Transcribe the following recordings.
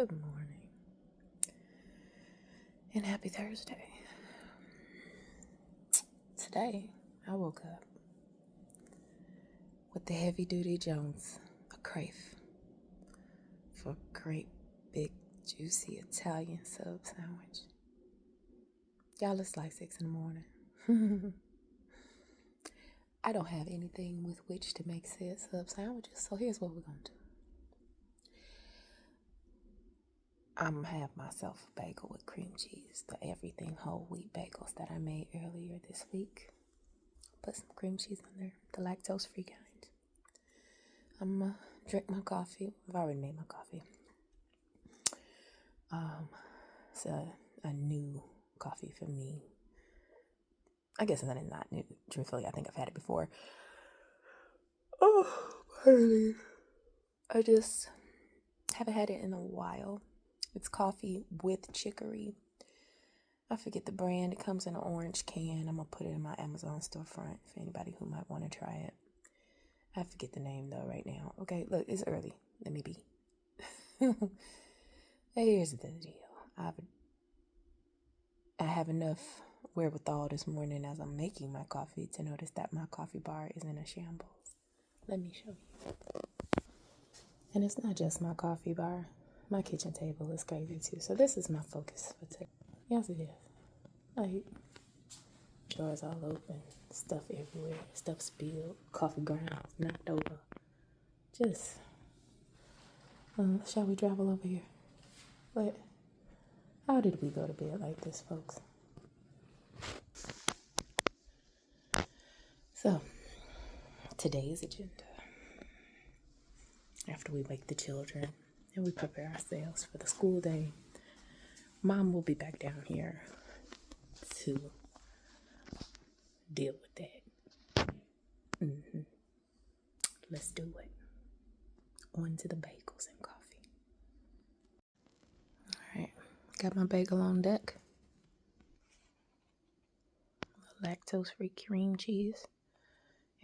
Good morning and happy Thursday. Today I woke up with the heavy duty Jones, a crave for a great big juicy Italian sub sandwich. Y'all, it's like 6 in the morning. I don't have anything with which to make said sub sandwiches, so here's what we're gonna do. I'm gonna have myself a bagel with cream cheese, the everything whole wheat bagels that I made earlier this week. Put some cream cheese on there, the lactose free kind. I'm gonna drink my coffee. I've already made my coffee. It's a new coffee for me. I guess that is not new. Truthfully, I think I've had it before. Oh, pardon me. I just haven't had it in a while. It's coffee with chicory. I forget the brand. It comes in an orange can. I'm going to put it in my Amazon storefront for anybody who might want to try it. I forget the name though right now. Okay, look, it's early. Let me be. Here's the deal. I have enough wherewithal this morning as I'm making my coffee to notice that my coffee bar is in a shambles. Let me show you. And it's not just my coffee bar. My kitchen table is crazy too. So this is my focus for today. Yes, it is. Like, drawers all open, stuff everywhere, stuff spilled, coffee grounds knocked over. Just, shall we travel over here? But how did we go to bed like this, folks? So, today's agenda. After we wake the children and we prepare ourselves for the school day, Mom will be back down here to deal with that. Let's do it. On to the bagels and coffee. All right, got my bagel on deck. Lactose-free cream cheese.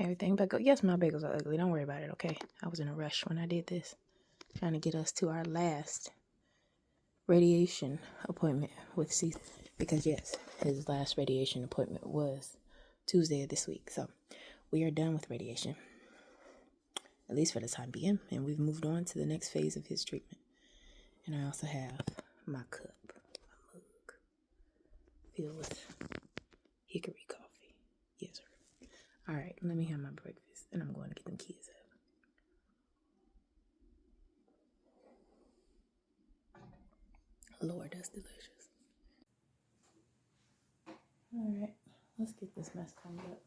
Everything but go. Yes, my bagels are ugly. Don't worry about it, okay? I was in a rush when I did this. Trying to get us to our last radiation appointment with C. Because, yes, his last radiation appointment was Tuesday of this week. So, we are done with radiation. At least for the time being. And we've moved on to the next phase of his treatment. And I also have my cup, my mug, filled with Chicory coffee. Yes, sir. All right, let me have my breakfast, and I'm going to get them kids up. Lord, that's delicious. All right, let's get this mess cleaned up.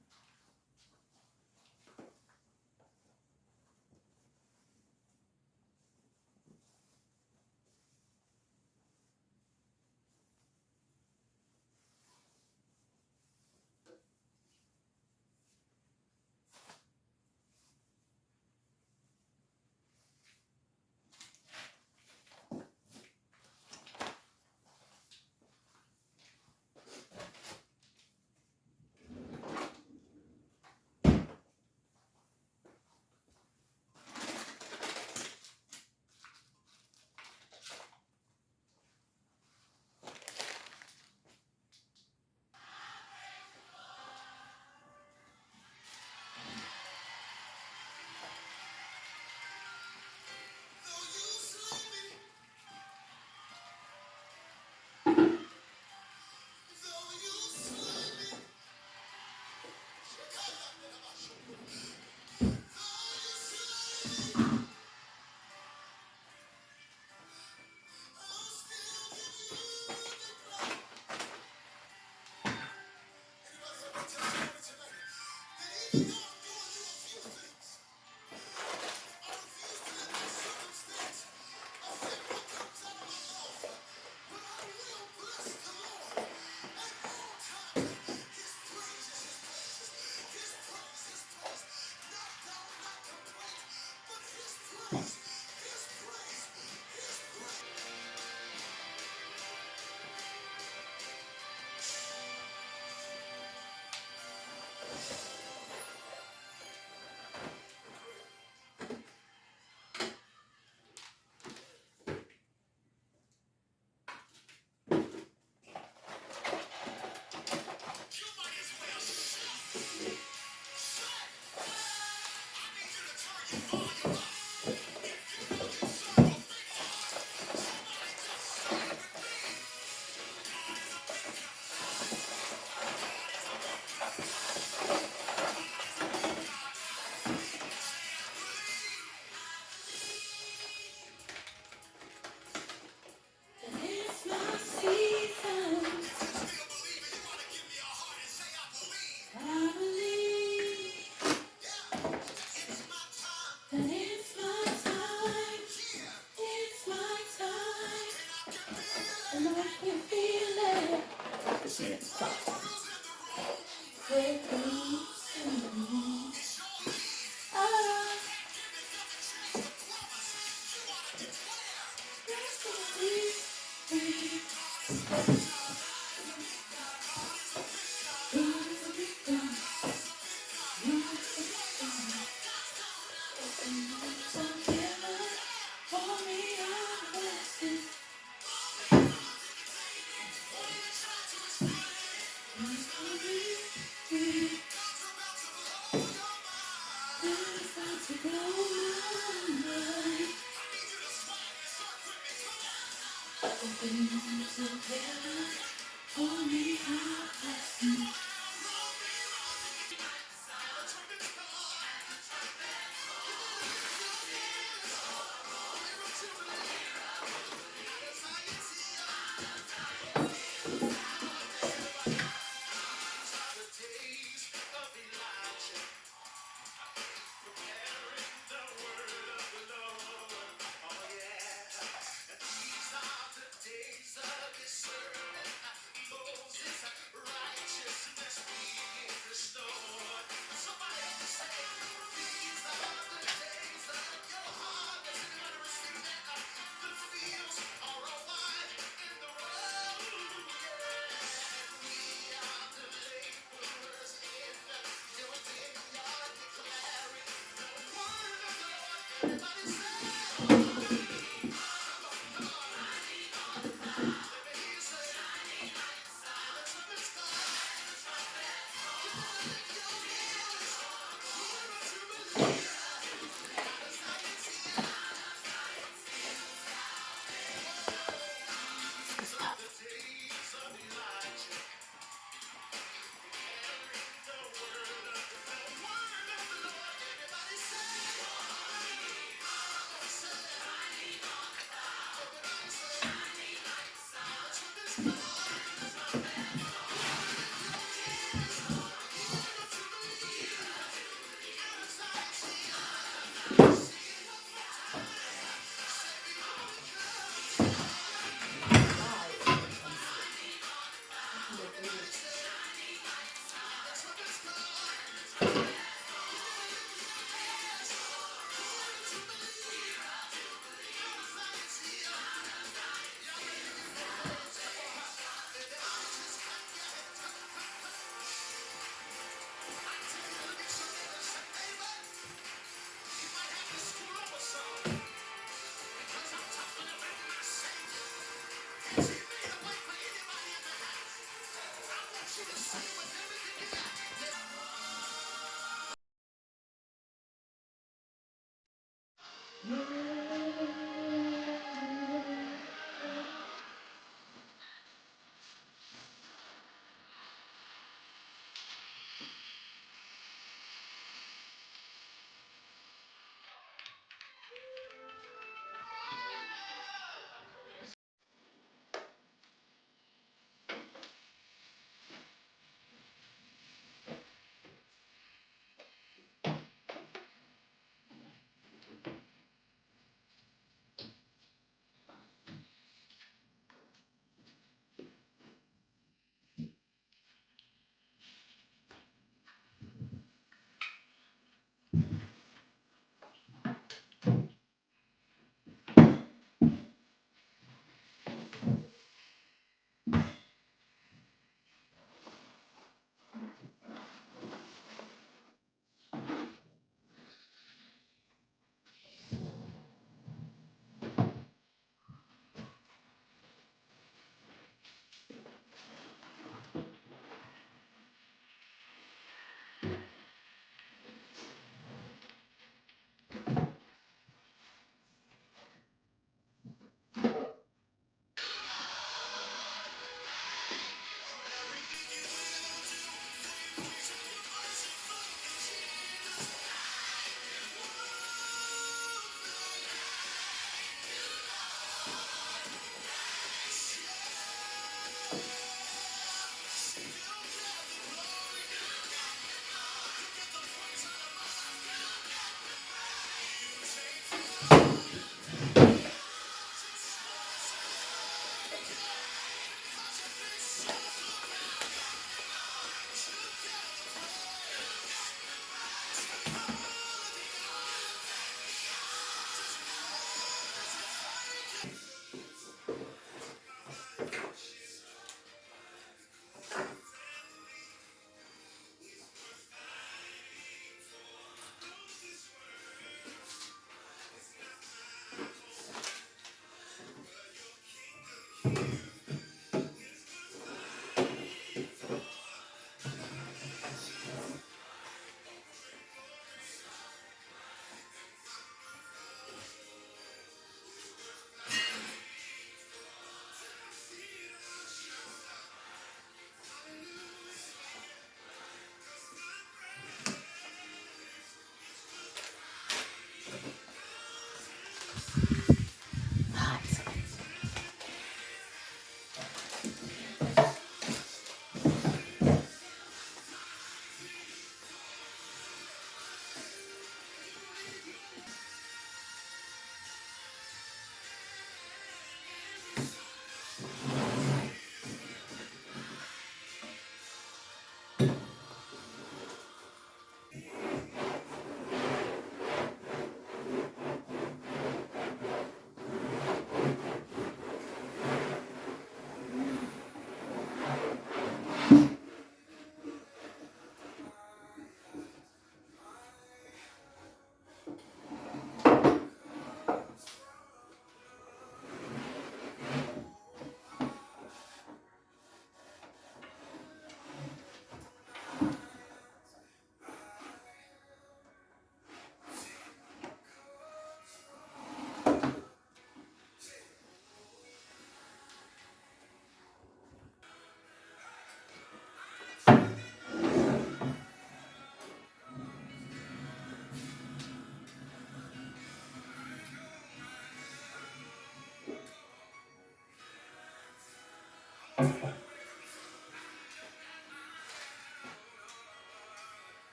All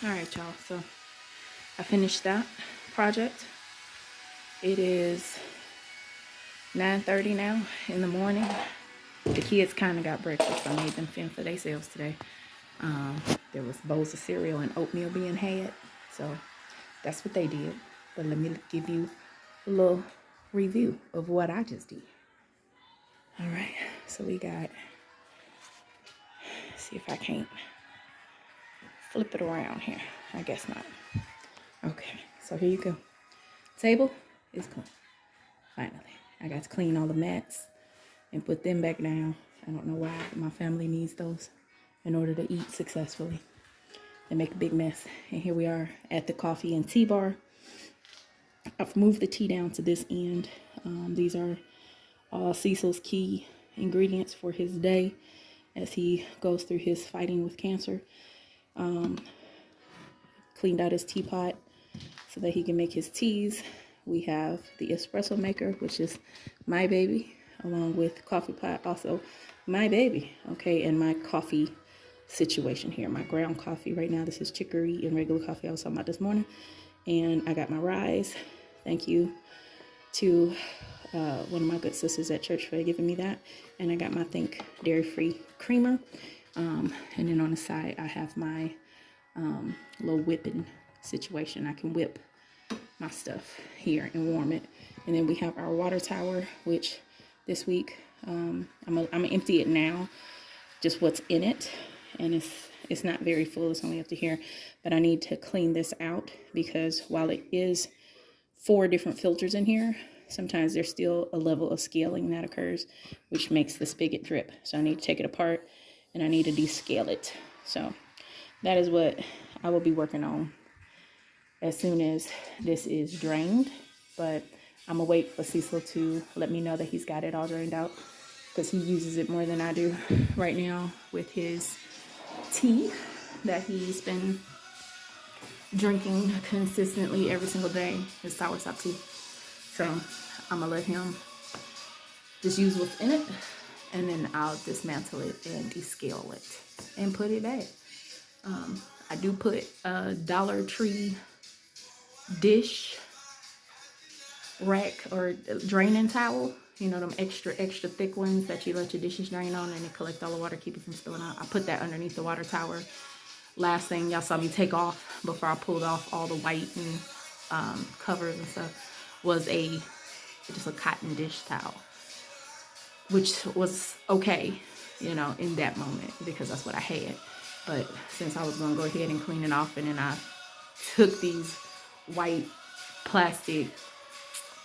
right, y'all. So I finished that project. It is 9:30 now in the morning. The kids kind of got breakfast. I made them fend for themselves today. There was bowls of cereal and oatmeal being had. So that's what they did. But let me give you a little review of what I just did. All right. So we got, see if I can't flip it around here. I guess not. Okay. So here you go. Table is clean. Finally. I got to clean all the mats and put them back down. I don't know why, but my family needs those in order to eat successfully. They make a big mess. And here we are at the coffee and tea bar. I've moved the tea down to this end. These are all Cecil's key ingredients for his day as he goes through his fighting with cancer. Cleaned out his teapot so that he can make his teas. We have the espresso maker, which is my baby, along with coffee pot, also my baby, okay, and my coffee situation here. My ground coffee right now, this is Chicory and regular coffee I was talking about this morning. And I got my Rise. Thank you to one of my good sisters at church for giving me that. And I got my Think dairy-free creamer. And then on the side, I have my little whipping situation. I can whip my stuff here and warm it. And then we have our water tower, which this week I'm gonna empty it now, just what's in it. And it's not very full, it's only up to here, but I need to clean this out because while it is 4 different filters in here, sometimes there's still a level of scaling that occurs, which makes the spigot drip. So I need to take it apart and I need to descale it. So that is what I will be working on as soon as this is drained. But I'm gonna wait for Cecil to let me know that he's got it all drained out because he uses it more than I do right now with his tea that he's been drinking consistently every single day, his soursop tea. So I'm gonna let him just use what's in it and then I'll dismantle it and descale it and put it back. I do put a Dollar Tree dish rack or draining towel, you know, them extra thick ones that you let your dishes drain on and they collect all the water, keep it from spilling out. I put that underneath the water tower. Last thing y'all saw me take off before I pulled off all the white and covers and stuff was just a cotton dish towel, which was okay, you know, in that moment because that's what I had. But since I was gonna go ahead and clean it off, and then I took these white plastic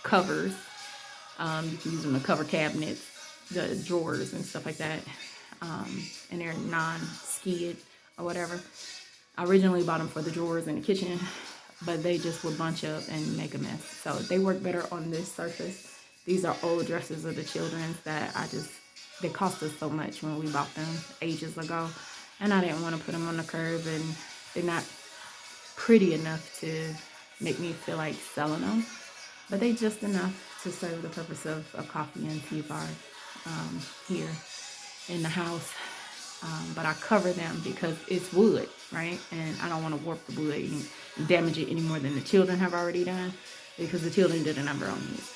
covers, you can use them to cover cabinets, the drawers and stuff like that, and they're non-skid or whatever. I originally bought them for the drawers in the kitchen, but they just would bunch up and make a mess. So they work better on this surface. These are old dresses of the children's that they cost us so much when we bought them ages ago. And I didn't want to put them on the curb, and they're not pretty enough to make me feel like selling them. But they just enough to serve the purpose of a coffee and tea bar here in the house. But I cover them because it's wood, right? And I don't want to warp the wood and damage it any more than the children have already done, because the children did a number on these.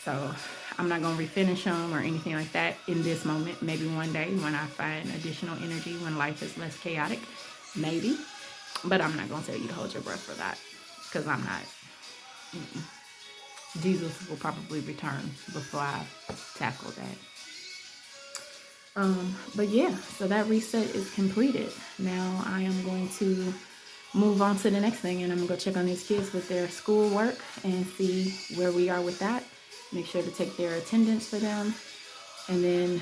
So I'm not going to refinish them or anything like that in this moment. Maybe one day when I find additional energy, when life is less chaotic, maybe. But I'm not going to tell you to hold your breath for that, because I'm not. Jesus will probably return before I tackle that. But yeah, so that reset is completed. Now I am going to move on to the next thing, and I'm gonna go check on these kids with their schoolwork and see where we are with that. Make sure to take their attendance for them, and then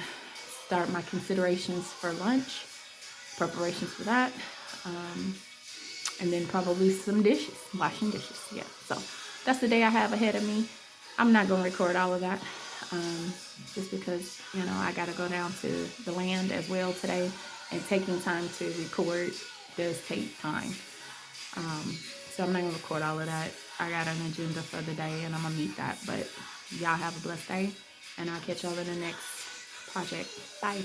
start my considerations for lunch, preparations for that, and then probably some dishes, washing dishes. Yeah, so that's the day I have ahead of me. I'm not going to record all of that just because, you know, I got to go down to the land as well today, and taking time to record does take time. So I'm not going to record all of that. I got an agenda for the day and I'm going to meet that. But y'all have a blessed day, and I'll catch y'all in the next project. Bye.